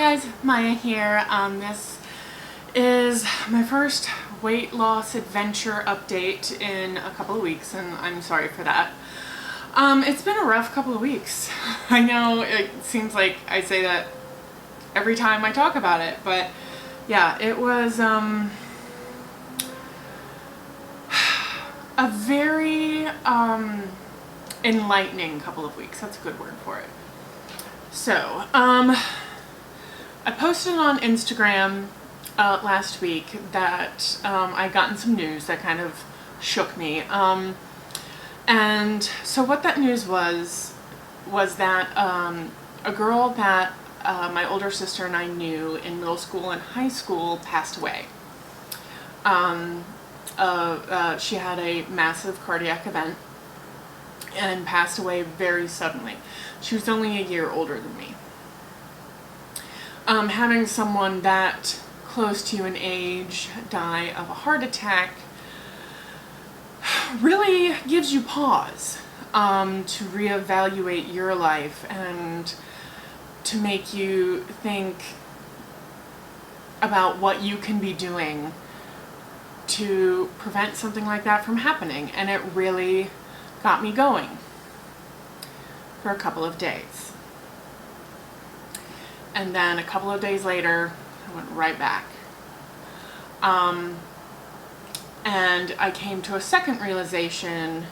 guys, Maya here. This is my first weight loss adventure update in a couple of weeks, and I'm sorry for that. It's been a rough couple of weeks. I know it seems like I say that every time I talk about it, but yeah, it was a very enlightening couple of weeks. That's a good word for it. So, I posted on Instagram last week that I'd gotten some news that kind of shook me. And so what that news was that a girl that my older sister and I knew in middle school and high school passed away. She had a massive cardiac event and passed away very suddenly. She was only a year older than me. Having someone that close to you in age die of a heart attack really gives you pause to reevaluate your life and to make you think about what you can be doing to prevent something like that from happening. And it really got me going for a couple of days. And then a couple of days later, I went right back. And I came to a second realization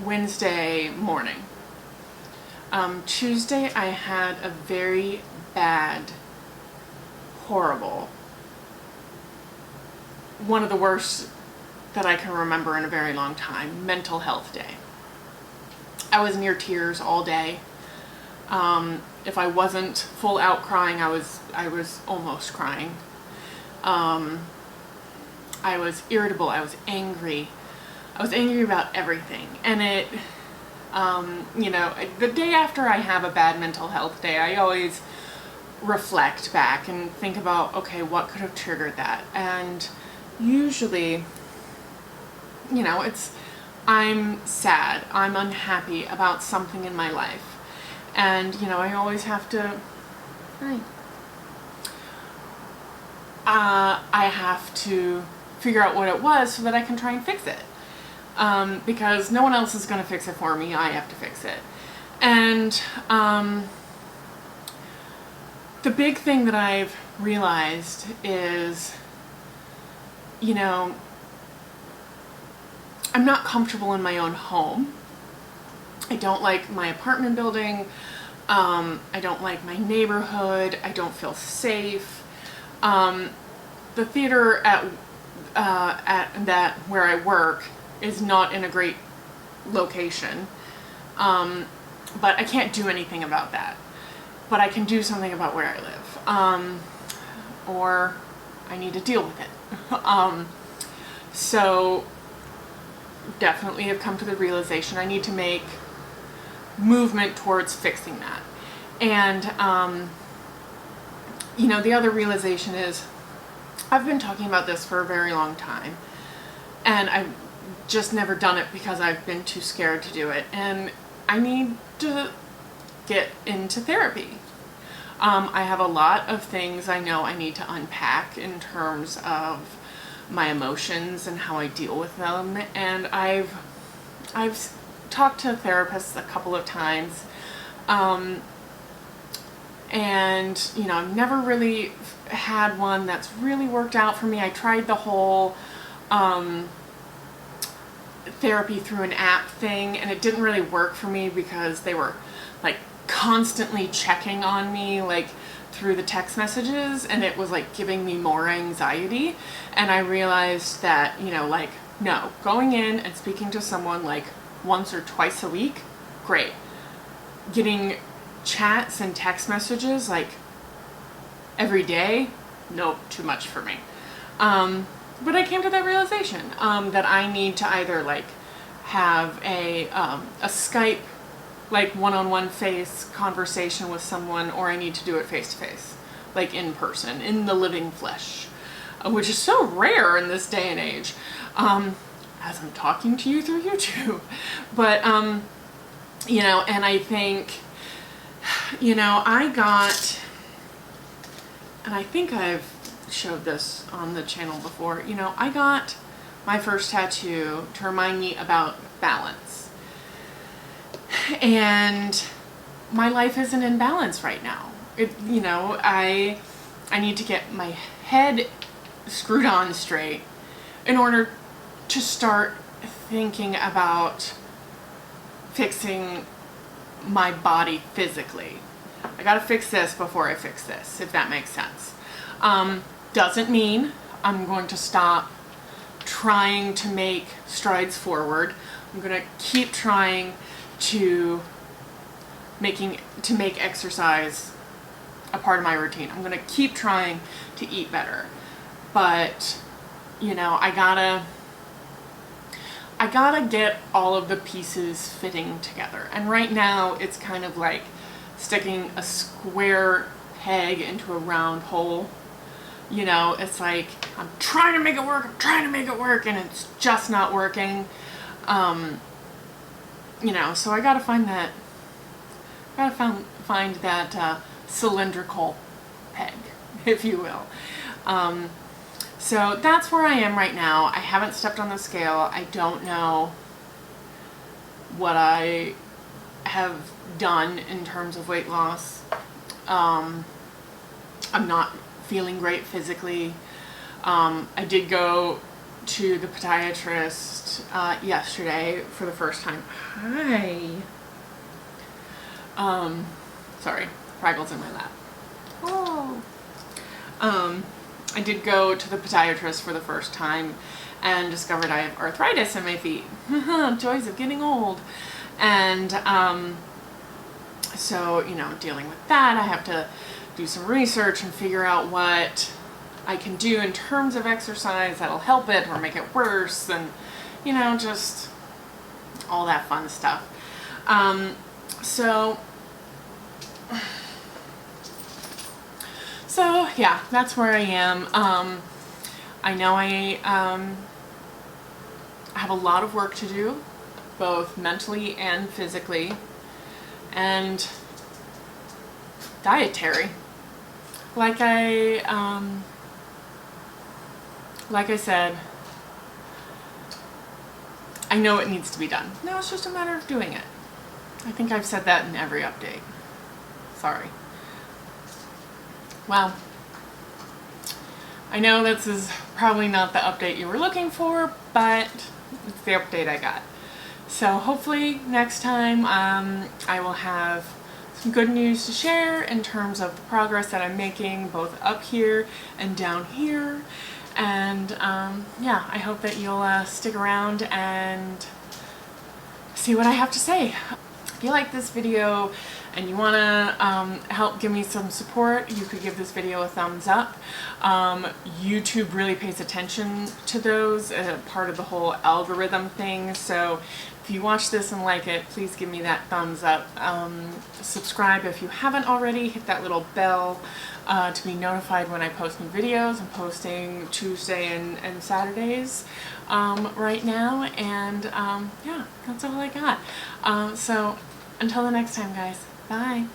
Wednesday morning. Tuesday I had a very bad, horrible, one of the worst that I can remember in a very long time, mental health day. I was near tears all day. If I wasn't full out crying, I was almost crying. I was irritable. I was angry. I was angry about everything. And it, the day after I have a bad mental health day, I always reflect back and think about, okay, what could have triggered that? And usually, I'm sad. I'm unhappy about something in my life. And, I always have to, I have to figure out what it was so that I can try and fix it. Because no one else is going to fix it for me. I have to fix it. And the big thing that I've realized is, I'm not comfortable in my own home. I don't like my apartment building. I don't like my neighborhood. I don't feel safe. The theater at where I work is not in a great location. But I can't do anything about that. But I can do something about where I live. Or I need to deal with it. So definitely have come to the realization I need to make movement towards fixing that. And the other realization is I've been talking about this for a very long time, and I've just never done it because I've been too scared to do it, and I need to get into therapy. I have a lot of things I know I need to unpack in terms of my emotions and how I deal with them, and I've talked to therapists a couple of times, and I've never really had one that's really worked out for me. I tried the whole therapy through an app thing, and it didn't really work for me because they were like constantly checking on me like through the text messages, and it was like giving me more anxiety. And I realized that no, going in and speaking to someone like once or twice a week, great. Getting chats and text messages like every day, nope, too much for me. But I came to that realization that I need to either like have a Skype like one-on-one face conversation with someone, or I need to do it face-to-face, like in person, in the living flesh, which is so rare in this day and age, as I'm talking to you through YouTube. But and I think you know, I got, and I think I've showed this on the channel before, you know, I got my first tattoo to remind me about balance. And my life isn't in balance right now. You know, I need to get my head screwed on straight in order to start thinking about fixing my body physically. I gotta fix this before I fix this, if that makes sense. Doesn't mean I'm going to stop trying to make strides forward. I'm gonna keep trying to make exercise a part of my routine. I'm gonna keep trying to eat better. But, you know, I gotta get all of the pieces fitting together. And right now it's kind of like sticking a square peg into a round hole. You know, it's like I'm trying to make it work, and it's just not working. You know, so I gotta find that cylindrical peg, if you will. So that's where I am right now. I haven't stepped on the scale. I don't know what I have done in terms of weight loss. I'm not feeling great physically. I did go to the podiatrist yesterday for the first time. Hi. Sorry, Fraggle's in my lap. Oh. I did go to the podiatrist for the first time and discovered I have arthritis in my feet. Joys of getting old. And so, you know, dealing with that, I have to do some research and figure out what I can do in terms of exercise that'll help it or make it worse, and, you know, just all that fun stuff. So yeah, that's where I am. I know I have a lot of work to do, both mentally and physically, and dietary. Like I said, I know it needs to be done. Now it's just a matter of doing it. I think I've said that in every update. Sorry. Well, I know this is probably not the update you were looking for, but it's the update I got. So hopefully next time I will have some good news to share in terms of the progress that I'm making both up here and down here. And yeah, I hope that you'll stick around and see what I have to say. If you like this video and you want to help give me some support, you could give this video a thumbs up. YouTube really pays attention to those, part of the whole algorithm thing. So if you watch this and like it, please give me that thumbs up. Subscribe if you haven't already. Hit that little bell to be notified when I post new videos. I'm posting Tuesday and Saturdays right now. And yeah, that's all I got. So until the next time, guys. Bye.